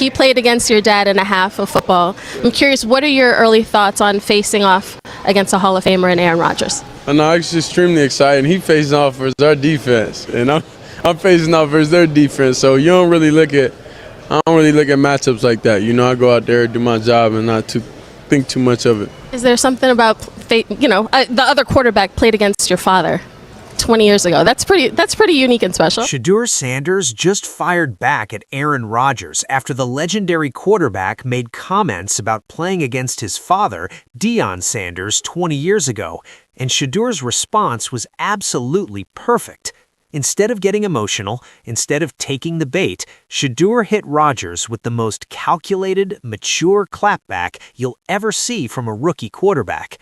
he played against your dad in a half of football. I'm curious, what are your early thoughts on facing off against a Hall of Famer in Aaron Rodgers? I know, it's extremely exciting. He facing off versus our defense, and I'm facing off versus their defense. So I don't really look at matchups like that. You know, I go out there, do my job, and not think too much of it. Is there something about, the other quarterback played against your father 20 years ago? That's pretty unique and special. Shedeur Sanders just fired back at Aaron Rodgers after the legendary quarterback made comments about playing against his father, Deion Sanders, 20 years ago, and Shedeur's response was absolutely perfect. Instead of getting emotional, instead of taking the bait, Shedeur hit Rodgers with the most calculated, mature clapback you'll ever see from a rookie quarterback.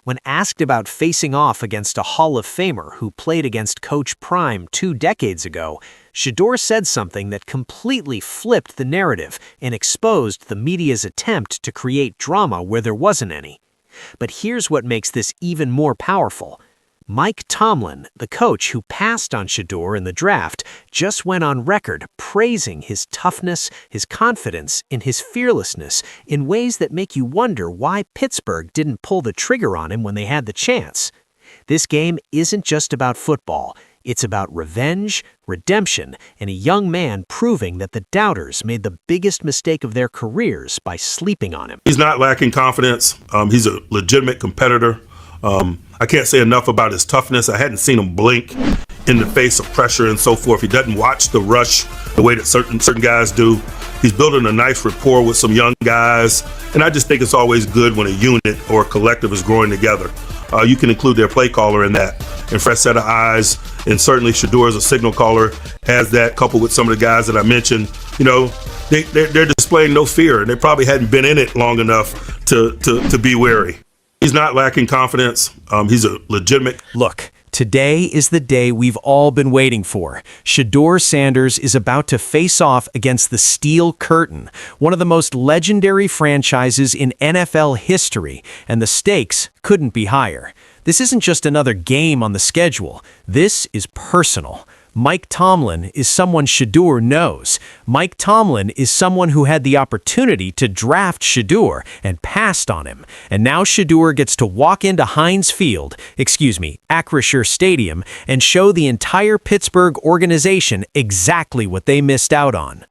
When asked about facing off against a Hall of Famer who played against Coach Prime 2 decades ago, Shedeur said something that completely flipped the narrative and exposed the media's attempt to create drama where there wasn't any. But here's what makes this even more powerful. Mike Tomlin, the coach who passed on Shedeur in the draft, just went on record praising his toughness, his confidence, and his fearlessness in ways that make you wonder why Pittsburgh didn't pull the trigger on him when they had the chance. This game isn't just about football. It's about revenge, redemption, and a young man proving that the doubters made the biggest mistake of their careers by sleeping on him. He's not lacking confidence. He's a legitimate competitor. I can't say enough about his toughness. I hadn't seen him blink in the face of pressure and so forth. He doesn't watch the rush the way that certain guys do. He's building a nice rapport with some young guys, and I just think it's always good when a unit or a collective is growing together. You can include their play caller in that, and fresh set of eyes, and certainly Shedeur as a signal caller has that, coupled with some of the guys that I mentioned. You know, they're displaying no fear, and they probably hadn't been in it long enough to be wary. He's not lacking confidence. He's a legitimate. Look, today is the day we've all been waiting for. Shedeur Sanders is about to face off against the Steel Curtain, one of the most legendary franchises in NFL history, and the stakes couldn't be higher. This isn't just another game on the schedule. This is personal. Mike Tomlin is someone Shedeur knows. Mike Tomlin is someone who had the opportunity to draft Shedeur and passed on him. And now Shedeur gets to walk into Acrisure Stadium, and show the entire Pittsburgh organization exactly what they missed out on.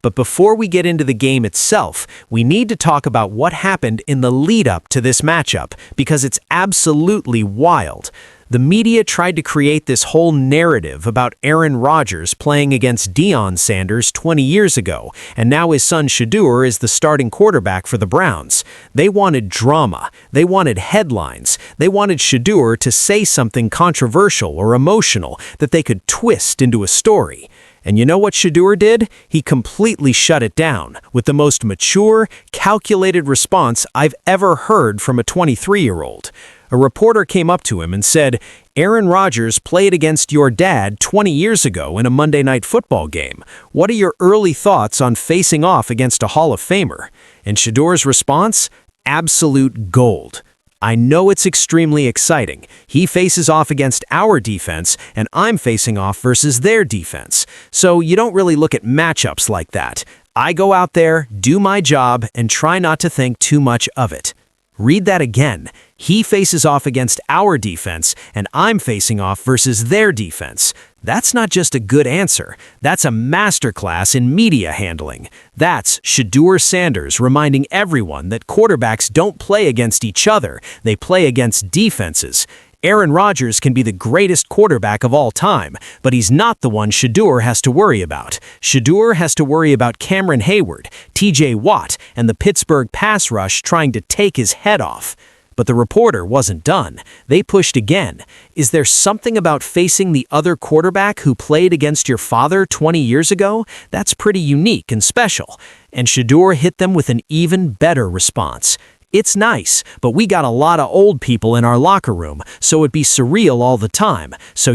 But before we get into the game itself, we need to talk about what happened in the lead-up to this matchup, because it's absolutely wild. The media tried to create this whole narrative about Aaron Rodgers playing against Deion Sanders 20 years ago, and now his son Shedeur is the starting quarterback for the Browns. They wanted drama. They wanted headlines. They wanted Shedeur to say something controversial or emotional that they could twist into a story. And you know what Shedeur did? He completely shut it down with the most mature, calculated response I've ever heard from a 23-year-old. A reporter came up to him and said, "Aaron Rodgers played against your dad 20 years ago in a Monday Night Football game. What are your early thoughts on facing off against a Hall of Famer?" And Shedeur's response? Absolute gold. "I know it's extremely exciting. He faces off against our defense, and I'm facing off versus their defense. So you don't really look at matchups like that. I go out there, do my job, and try not to think too much of it." Read that again. He faces off against our defense, and I'm facing off versus their defense. That's not just a good answer. That's a masterclass in media handling. That's Shedeur Sanders reminding everyone that quarterbacks don't play against each other. They play against defenses. Aaron Rodgers can be the greatest quarterback of all time, but he's not the one Shedeur has to worry about. Shedeur has to worry about Cameron Hayward, TJ Watt, and the Pittsburgh pass rush trying to take his head off. But the reporter wasn't done. They pushed again. Is there something about facing the other quarterback who played against your father 20 years ago? That's pretty unique and special. And Shedeur hit them with an even better response. "It's nice, but we got a lot of old people in our locker room, so it'd be surreal all the time. So,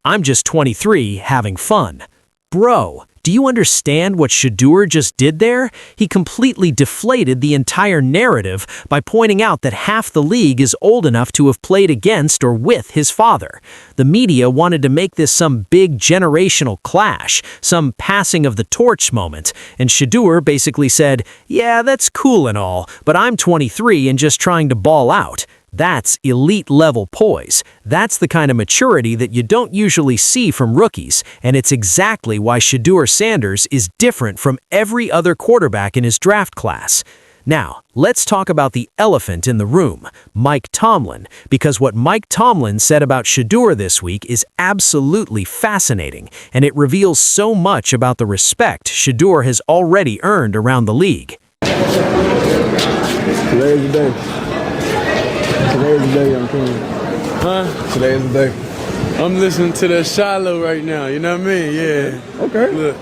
I'm just 23 having fun." Bro, do Do you understand what Shedeur just did there? He completely deflated the entire narrative by pointing out that half the league is old enough to have played against or with his father. The media wanted to make this some big generational clash, some passing of the torch moment, and Shedeur basically said, "Yeah, that's cool and all, but I'm 23 and just trying to ball out." That's elite-level poise. That's the kind of maturity that you don't usually see from rookies, and it's exactly why Shedeur Sanders is different from every other quarterback in his draft class. Now, let's talk about the elephant in the room, Mike Tomlin, because what Mike Tomlin said about Shedeur this week is absolutely fascinating, and it reveals so much about the respect Shedeur has already earned around the league. Today's the day. Today's the day, young king. Huh? Today's the day. I'm listening to the Shiloh right now, you know what I mean? Yeah. Okay. Look.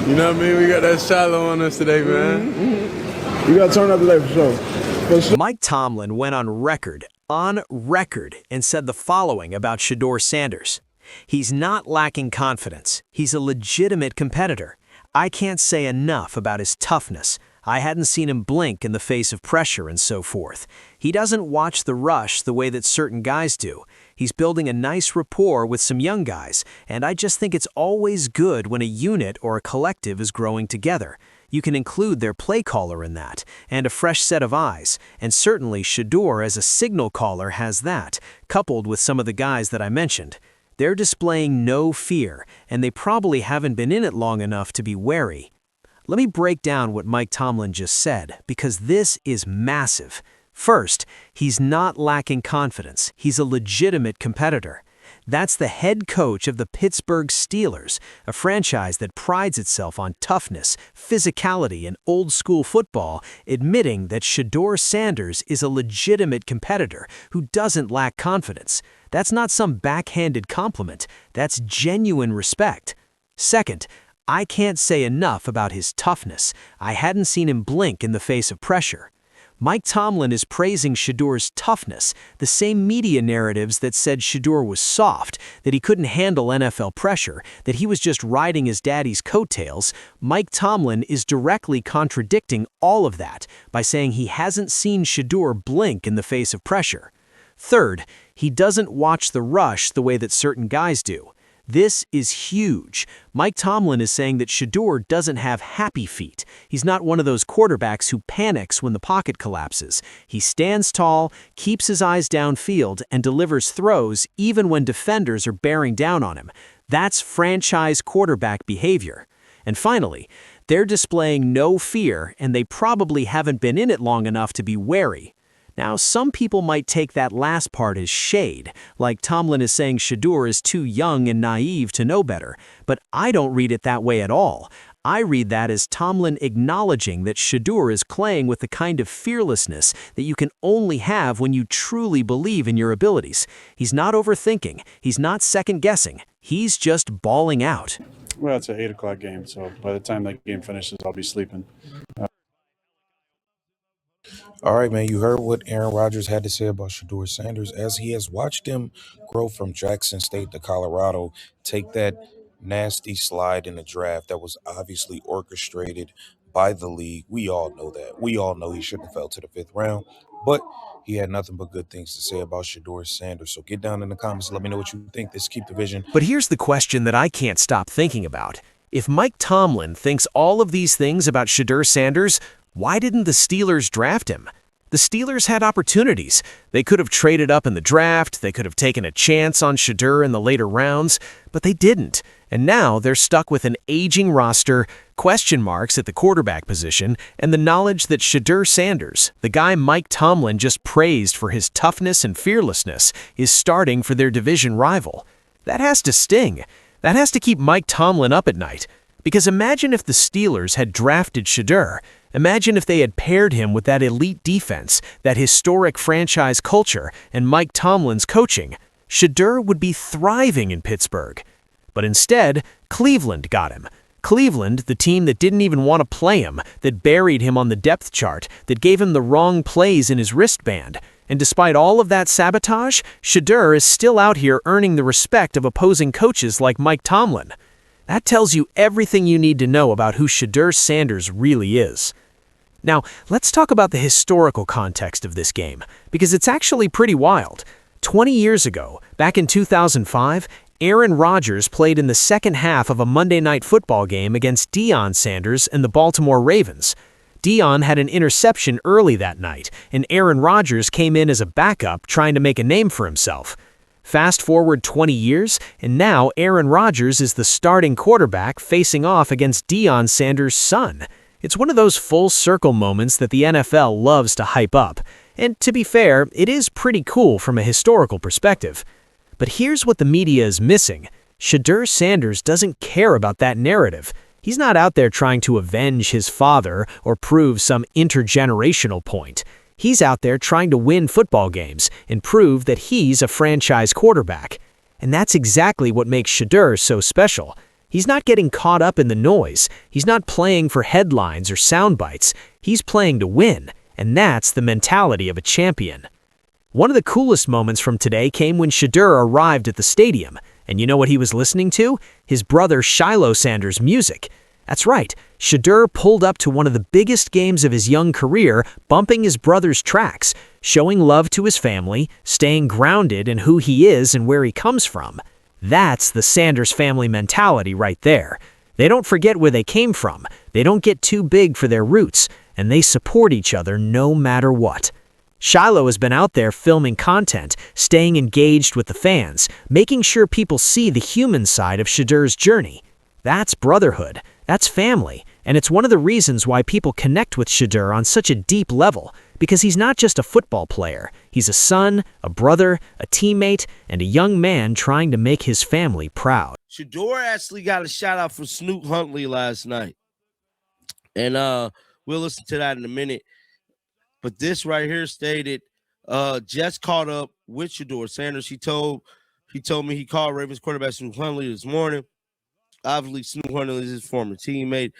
You know what I mean? We got that Shiloh on us today, man. Mm-hmm. You got to turn up today for sure. Mike Tomlin went on record, and said the following about Shedeur Sanders. He's not lacking confidence. He's a legitimate competitor. I can't say enough about his toughness. I hadn't seen him blink in the face of pressure and so forth. He doesn't watch the rush the way that certain guys do. He's building a nice rapport with some young guys, and I just think it's always good when a unit or a collective is growing together. You can include their play caller in that, and a fresh set of eyes, and certainly Shedeur as a signal caller has that, coupled with some of the guys that I mentioned. They're displaying no fear, and they probably haven't been in it long enough to be wary. Let me break down what Mike Tomlin just said, because this is massive. First, he's not lacking confidence. He's a legitimate competitor. That's the head coach of the Pittsburgh Steelers, a franchise that prides itself on toughness, physicality, and old-school football, admitting that Shedeur Sanders is a legitimate competitor who doesn't lack confidence. That's not some backhanded compliment. That's genuine respect. Second, I can't say enough about his toughness. I hadn't seen him blink in the face of pressure. Mike Tomlin is praising Shedeur's toughness, the same media narratives that said Shedeur was soft, that he couldn't handle NFL pressure, that he was just riding his daddy's coattails. Mike Tomlin is directly contradicting all of that by saying he hasn't seen Shedeur blink in the face of pressure. Third, he doesn't watch the rush the way that certain guys do. This is huge. Mike Tomlin is saying that Shedeur doesn't have happy feet. He's not one of those quarterbacks who panics when the pocket collapses. He stands tall, keeps his eyes downfield, and delivers throws even when defenders are bearing down on him. That's franchise quarterback behavior. And finally, they're displaying no fear, and they probably haven't been in it long enough to be wary. Now, some people might take that last part as shade, like Tomlin is saying Shedeur is too young and naive to know better, but I don't read it that way at all. I read that as Tomlin acknowledging that Shedeur is playing with the kind of fearlessness that you can only have when you truly believe in your abilities. He's not overthinking. He's not second-guessing. He's just balling out. Well, it's an 8 o'clock game, so by the time that game finishes, I'll be sleeping. All right, man, you heard what Aaron Rodgers had to say about Shedeur Sanders as he has watched him grow from Jackson State to Colorado, take that nasty slide in the draft that was obviously orchestrated by the league. We all know that. We all know he shouldn't have fell to the 5th round, but he had nothing but good things to say about Shedeur Sanders. So get down in the comments. Let me know what you think. Let's keep the vision. But here's the question that I can't stop thinking about. If Mike Tomlin thinks all of these things about Shedeur Sanders, why didn't the Steelers draft him? The Steelers had opportunities. They could have traded up in the draft, they could have taken a chance on Shedeur in the later rounds, but they didn't. And now they're stuck with an aging roster, question marks at the quarterback position, and the knowledge that Shedeur Sanders, the guy Mike Tomlin just praised for his toughness and fearlessness, is starting for their division rival. That has to sting. That has to keep Mike Tomlin up at night. Because imagine if the Steelers had drafted Shedeur. Imagine if they had paired him with that elite defense, that historic franchise culture, and Mike Tomlin's coaching. Shedeur would be thriving in Pittsburgh. But instead, Cleveland got him. Cleveland, the team that didn't even want to play him, that buried him on the depth chart, that gave him the wrong plays in his wristband. And despite all of that sabotage, Shedeur is still out here earning the respect of opposing coaches like Mike Tomlin. That tells you everything you need to know about who Shedeur Sanders really is. Now, let's talk about the historical context of this game, because it's actually pretty wild. 20 years ago, back in 2005, Aaron Rodgers played in the second half of a Monday Night Football game against Deion Sanders and the Baltimore Ravens. Deion had an interception early that night, and Aaron Rodgers came in as a backup trying to make a name for himself. Fast forward 20 years, and now Aaron Rodgers is the starting quarterback facing off against Deion Sanders' son. It's one of those full-circle moments that the NFL loves to hype up. And to be fair, it is pretty cool from a historical perspective. But here's what the media is missing. Shedeur Sanders doesn't care about that narrative. He's not out there trying to avenge his father or prove some intergenerational point. He's out there trying to win football games and prove that he's a franchise quarterback. And that's exactly what makes Shedeur so special. He's not getting caught up in the noise. He's not playing for headlines or sound bites. He's playing to win, and that's the mentality of a champion. One of the coolest moments from today came when Shedeur arrived at the stadium. And you know what he was listening to? His brother Shedeur Sanders' music. That's right, Shedeur pulled up to one of the biggest games of his young career, bumping his brother's tracks, showing love to his family, staying grounded in who he is and where he comes from. That's the Sanders family mentality right there. They don't forget where they came from, they don't get too big for their roots, and they support each other no matter what. Shiloh has been out there filming content, staying engaged with the fans, making sure people see the human side of Shedeur's journey. That's brotherhood, that's family, and it's one of the reasons why people connect with Shedeur on such a deep level, because he's not just a football player. He's a son, a brother, a teammate, and a young man trying to make his family proud. Shedeur actually got a shout out from Snoop Huntley last night. And we'll listen to that in a minute. But this right here stated, just caught up with Shedeur Sanders. He told me he called Ravens quarterback Snoop Huntley this morning. Obviously, Snoop Huntley is his former teammate,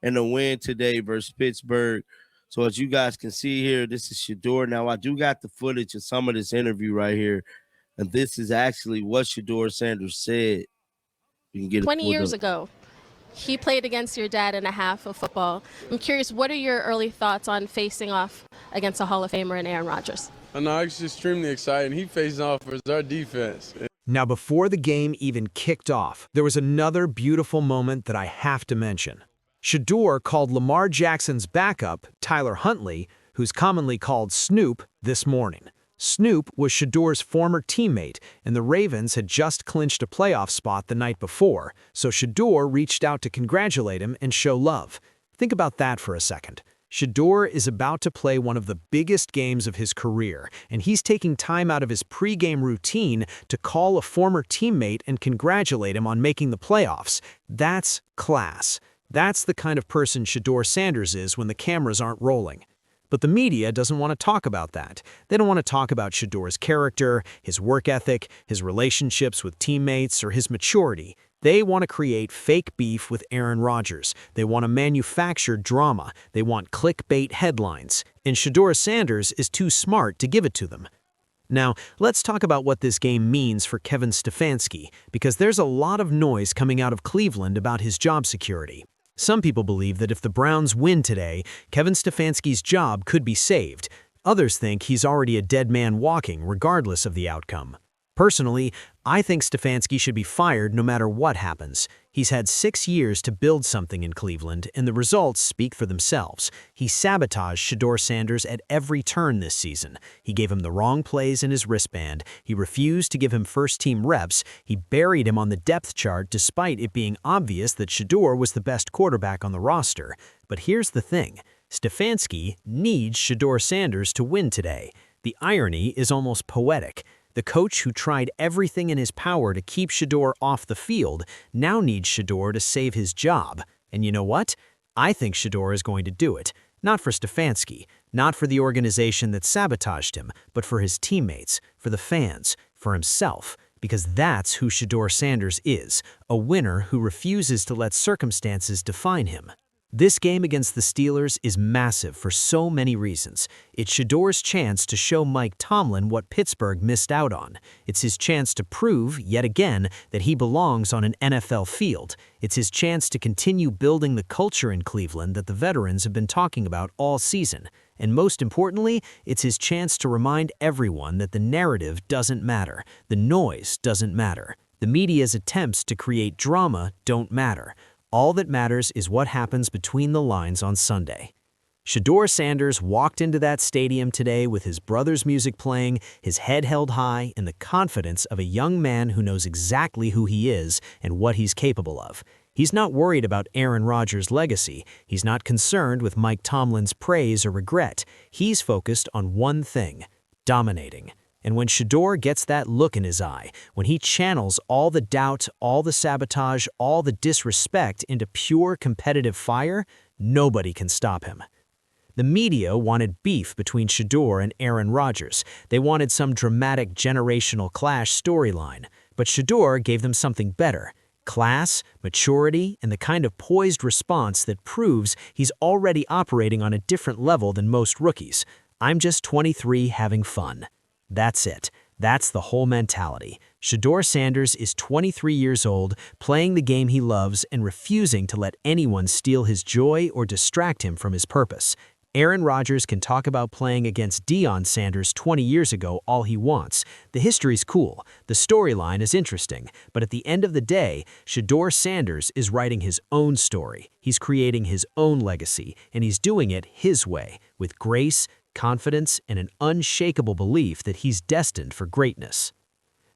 and a win today versus Pittsburgh. So as you guys can see here, this is Shedeur. Now, I do got the footage of some of this interview right here, and this is actually what Shedeur Sanders said. You can get 20 years ago, he played against your dad in a half of football. I'm curious, what are your early thoughts on facing off against a Hall of Famer in Aaron Rodgers? No, it's extremely exciting. He facing off versus our defense. Now, before the game even kicked off, there was another beautiful moment that I have to mention. Shedeur called Lamar Jackson's backup, Tyler Huntley, who's commonly called Snoop, this morning. Snoop was Shedeur's former teammate, and the Ravens had just clinched a playoff spot the night before, so Shedeur reached out to congratulate him and show love. Think about that for a second. Shedeur is about to play one of the biggest games of his career, and he's taking time out of his pregame routine to call a former teammate and congratulate him on making the playoffs. That's class. That's the kind of person Shedeur Sanders is when the cameras aren't rolling. But the media doesn't want to talk about that. They don't want to talk about Shedeur's character, his work ethic, his relationships with teammates, or his maturity. They want to create fake beef with Aaron Rodgers. They want to manufacture drama. They want clickbait headlines. And Shedeur Sanders is too smart to give it to them. Now, let's talk about what this game means for Kevin Stefanski, because there's a lot of noise coming out of Cleveland about his job security. Some people believe that if the Browns win today, Kevin Stefanski's job could be saved. Others think he's already a dead man walking, regardless of the outcome. Personally, I think Stefanski should be fired no matter what happens. He's had 6 years to build something in Cleveland, and the results speak for themselves. He sabotaged Shedeur Sanders at every turn this season. He gave him the wrong plays in his wristband. He refused to give him first-team reps. He buried him on the depth chart despite it being obvious that Shedeur was the best quarterback on the roster. But here's the thing. Stefanski needs Shedeur Sanders to win today. The irony is almost poetic. The coach who tried everything in his power to keep Shedeur off the field now needs Shedeur to save his job. And you know what? I think Shedeur is going to do it. Not for Stefanski, not for the organization that sabotaged him, but for his teammates, for the fans, for himself. Because that's who Shedeur Sanders is, a winner who refuses to let circumstances define him. This game against the Steelers is massive for so many reasons. It's Shedeur's chance to show Mike Tomlin what Pittsburgh missed out on. It's his chance to prove, yet again, that he belongs on an NFL field. It's his chance to continue building the culture in Cleveland that the veterans have been talking about all season. And most importantly, it's his chance to remind everyone that the narrative doesn't matter. The noise doesn't matter. The media's attempts to create drama don't matter. All that matters is what happens between the lines on Sunday. Shedeur Sanders walked into that stadium today with his brother's music playing, his head held high, and the confidence of a young man who knows exactly who he is and what he's capable of. He's not worried about Aaron Rodgers' legacy. He's not concerned with Mike Tomlin's praise or regret. He's focused on one thing: dominating. And when Shedeur gets that look in his eye, when he channels all the doubt, all the sabotage, all the disrespect into pure competitive fire, nobody can stop him. The media wanted beef between Shedeur and Aaron Rodgers. They wanted some dramatic generational clash storyline. But Shedeur gave them something better: class, maturity, and the kind of poised response that proves he's already operating on a different level than most rookies. I'm just 23 having fun. That's it. That's the whole mentality. Shedeur Sanders is 23 years old, playing the game he loves and refusing to let anyone steal his joy or distract him from his purpose. Aaron Rodgers can talk about playing against Deion Sanders 20 years ago all he wants. The history's cool, the storyline is interesting, but at the end of the day, Shedeur Sanders is writing his own story. He's creating his own legacy, and he's doing it his way, with grace, confidence, and an unshakable belief that he's destined for greatness.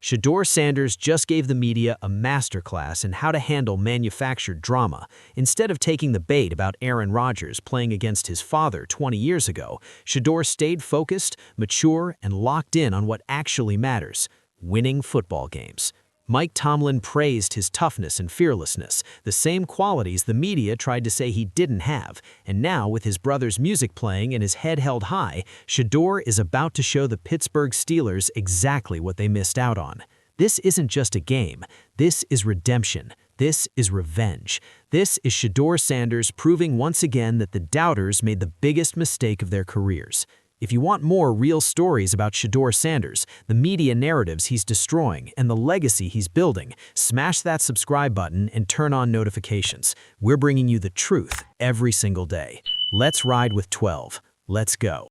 Shedeur Sanders just gave the media a masterclass in how to handle manufactured drama. Instead of taking the bait about Aaron Rodgers playing against his father 20 years ago, Shedeur stayed focused, mature, and locked in on what actually matters: winning football games. Mike Tomlin praised his toughness and fearlessness, the same qualities the media tried to say he didn't have. And now, with his brother's music playing and his head held high, Shedeur is about to show the Pittsburgh Steelers exactly what they missed out on. This isn't just a game. This is redemption. This is revenge. This is Shedeur Sanders proving once again that the doubters made the biggest mistake of their careers. If you want more real stories about Shedeur Sanders, the media narratives he's destroying, and the legacy he's building, smash that subscribe button and turn on notifications. We're bringing you the truth every single day. Let's ride with 12. Let's go.